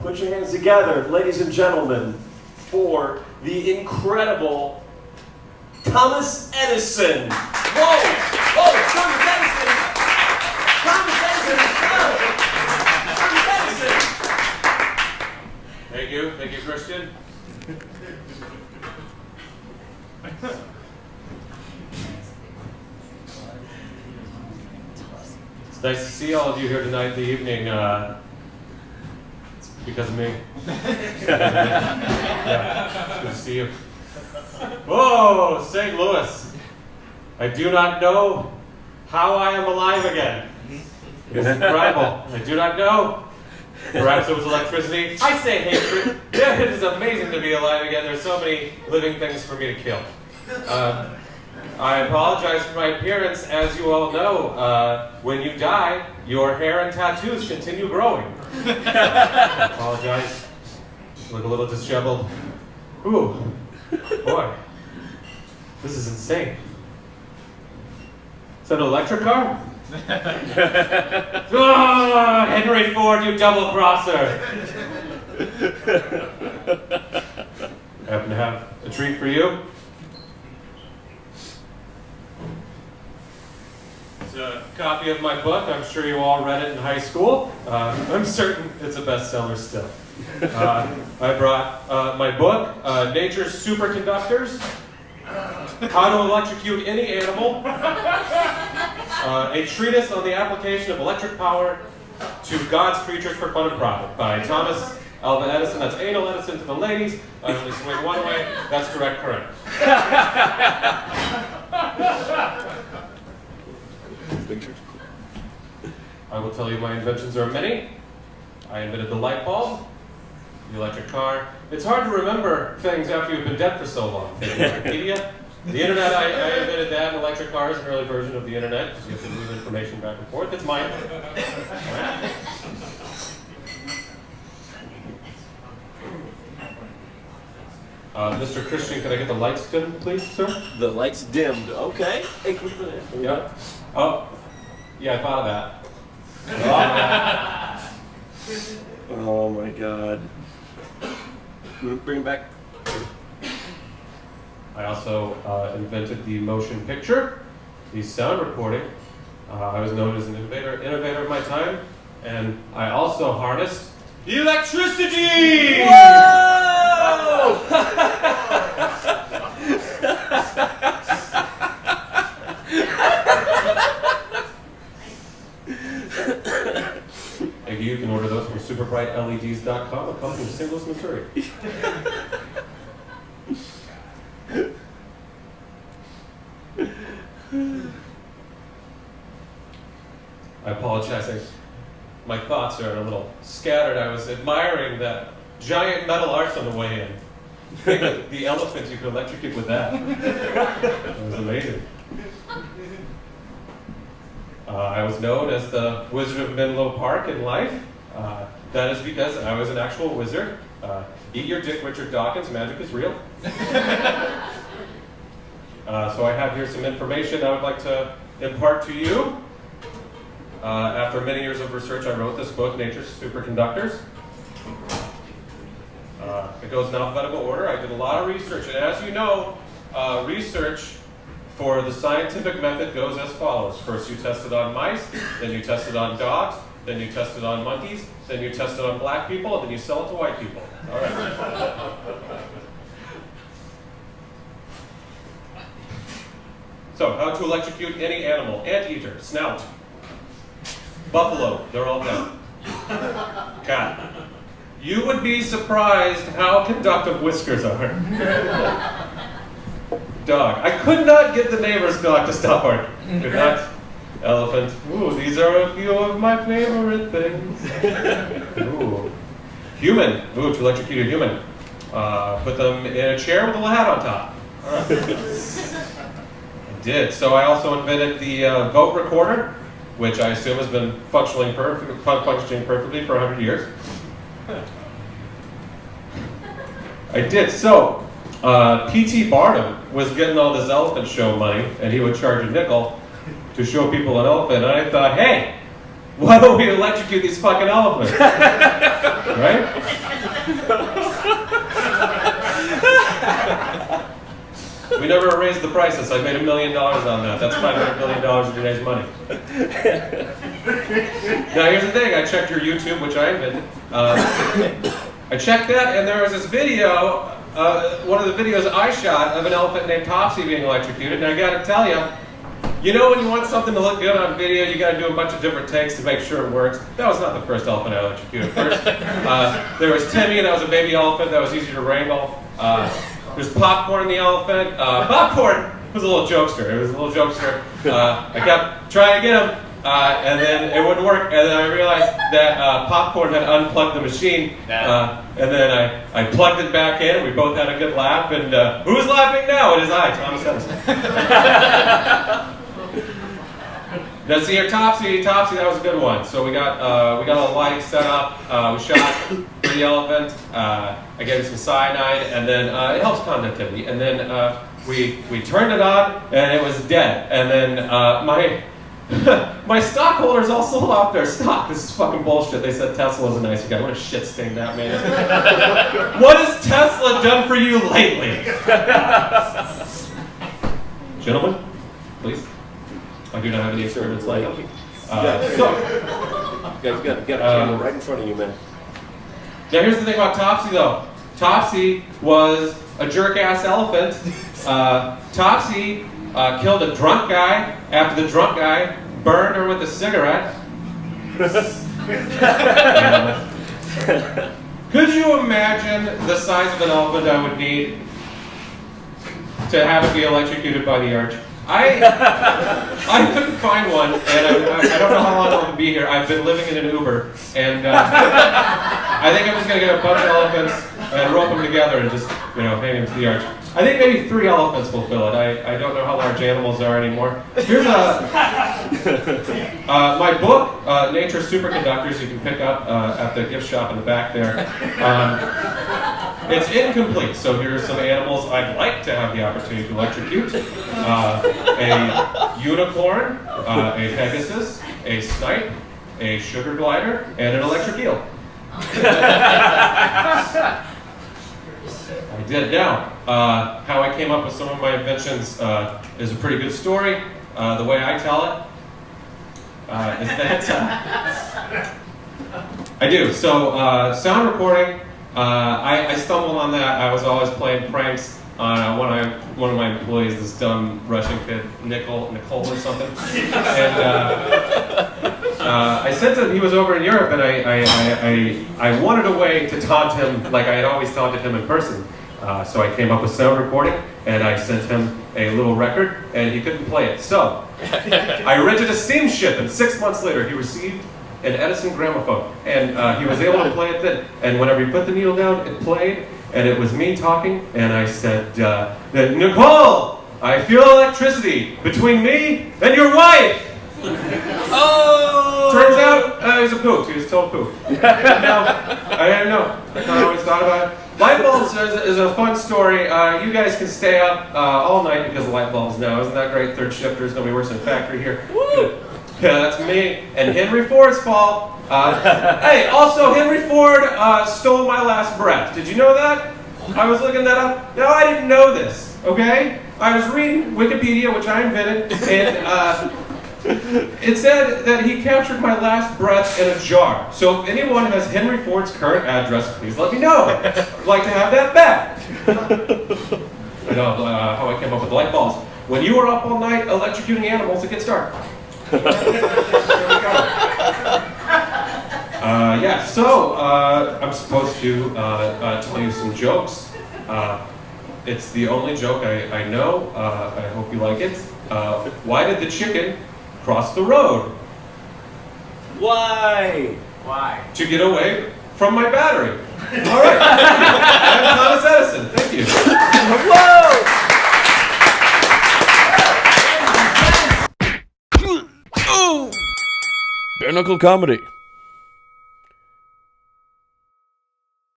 Put your hands together, ladies and gentlemen, for the incredible Thomas Edison. Whoa! Whoa! Thomas Edison! Thomas Edison! Thomas Edison! Thank you, Christian. It's nice to see all of you here tonight in the evening. It's because of me. Yeah, it's good to see you. Whoa, St. Louis. I do not know how I am alive again. It's incredible. I do not know. Perhaps it was electricity. I say hatred. Yeah, it is amazing to be alive again. There's so many living things for me to kill. I apologize for my appearance. As you all know, when you die, your hair and tattoos continue growing. I apologize. Look a little disheveled. Ooh, boy, this is insane. Is that an electric car? Oh, Henry Ford, you double-crosser! I happen to have a treat for you. It's a copy of my book. I'm sure you all read it in high school. I'm certain it's a bestseller still. I brought my book, Nature's Superconductors, How to Electrocute Any Animal, a treatise on the application of electric power to God's creatures for fun and profit by Thomas Alva Edison. That's anal Edison to the ladies. I only swing one way. That's direct current. I will tell you my inventions are many. I invented the light bulb, the electric car. It's hard to remember things after you've been dead for so long. Take Wikipedia. The internet, I invented that. An electric car is an early version of the internet, because you have to move information back and forth. It's mine. Right. Mr. Christian, can I get the lights dimmed, please, sir? The lights dimmed. Okay. Yeah. Oh, yeah, I thought of that. Oh my God. Bring it back. I also invented the motion picture, the sound recording. I was known as an innovator of my time, and I also harnessed electricity! Whoa! Maybe you can order those from superbrightleds.com, a company in St. Louis, Missouri. I apologize. My thoughts are a little scattered. I was admiring that giant metal arch on the way in. Think of the elephant you could electrocute with that. It was amazing. I was known as the Wizard of Menlo Park in life. That is because I was an actual wizard. Eat your dick, Richard Dawkins. Magic is real. So I have here some information I would like to impart to you. After many years of research, I wrote this book, Nature's Superconductors. It goes in alphabetical order. I did a lot of research, and as you know, research for the scientific method goes as follows. First you test it on mice, then you test it on dogs, then you test it on monkeys, then you test it on black people, and then you sell it to white people. All right. So, how to electrocute any animal. Anteater, snout. Buffalo, they're all down. Cat. You would be surprised how conductive whiskers are. Dog. I could not get the neighbor's dog to stop barking. Could not. Elephant. Ooh, these are a few of my favorite things. Ooh. Human. Ooh, to electrocute a human. Put them in a chair with a little hat on top. All right. I did. So I also invented the vote recorder, which I assume has been functioning perfectly for 100 years. I did. So, P.T. Barnum was getting all this elephant show money, and he would charge a nickel to show people an elephant. And I thought, hey, why don't we electrocute these fucking elephants? Right? priceless. I made $1 million on that. That's $500 million of today's money. Now here's the thing. I checked your YouTube, which I invented. I checked that, and there was this video, one of the videos I shot of an elephant named Topsy being electrocuted. And I got to tell you, you know when you want something to look good on video, you got to do a bunch of different takes to make sure it works. That was not the first elephant I electrocuted. First, there was Timmy, and that was a baby elephant that was easy to wrangle. There's Popcorn the elephant. Popcorn was a little jokester. It was a little jokester. I kept trying to get him, and then it wouldn't work. And then I realized that Popcorn had unplugged the machine, and then I plugged it back in. We both had a good laugh, and who's laughing now? It is I, Thomas Edison. Now see here, Topsy, that was a good one. So we got a light set up. We shot for the elephant. I gave it some cyanide, and then it helps conductivity. And then we turned it on, and it was dead. And then my stockholders all sold off their stock. This is fucking bullshit. They said Tesla was a nice guy. What a shit stain that man is. What has Tesla done for you lately? Gentlemen, please. I do not have any experiments like that. You guys got a camera right in front of you, man. Now here's the thing about Topsy, though. Topsy was a jerk-ass elephant. Topsy killed a drunk guy after the drunk guy burned her with a cigarette. Could you imagine the size of an elephant I would need to have it be electrocuted by the arch? I couldn't find one, and I don't know how long I'll be here. I've been living in an Uber, and I think I'm just going to get a bunch of elephants and rope them together and just, hang them to the arch. I think maybe 3 elephants will fill it. I don't know how large animals are anymore. Here's my book, Nature Superconductors, you can pick up at the gift shop in the back there. It's incomplete, so here are some animals I'd like to have the opportunity to electrocute. A unicorn, a pegasus, a snipe, a sugar glider, and an electric eel. I did. Now, how I came up with some of my inventions is a pretty good story. The way I tell it is that I do. So, sound recording, I stumbled on that. I was always playing pranks on one of my employees, this dumb Russian kid, Nicole or something. And I sent him, he was over in Europe, and I wanted a way to taunt him like I had always taunted him in person. So I came up with sound recording, and I sent him a little record, and he couldn't play it. So I rented a steamship, and 6 months later he received an Edison gramophone, and he was able to play it then. And whenever he put the needle down, it played, and it was me talking, and I said, Nicole, I feel electricity between me and your wife. Oh! Turns out he was a poof. He was told poof. Now, I didn't know. I always thought about it. Light bulbs is a fun story. You guys can stay up all night because of light bulbs now. Isn't that great? Third shifters, nobody works in a factory here. Woo! Yeah, that's me. And Henry Ford's fault. Hey, also Henry Ford stole my last breath. Did you know that? I was looking that up. No, I didn't know this. Okay? I was reading Wikipedia, which I invented, and it said that he captured my last breath in a jar. So if anyone has Henry Ford's current address, please let me know. I'd like to have that back. I know how I came up with light bulbs. When you are up all night electrocuting animals, it gets dark. So I'm supposed to tell you some jokes. It's the only joke I know. I hope you like it. Why did the chicken cross the road? Why? To get away from my battery. All right. I'm Thomas Edison. Thank you. Whoa! Bare Knuckle Comedy.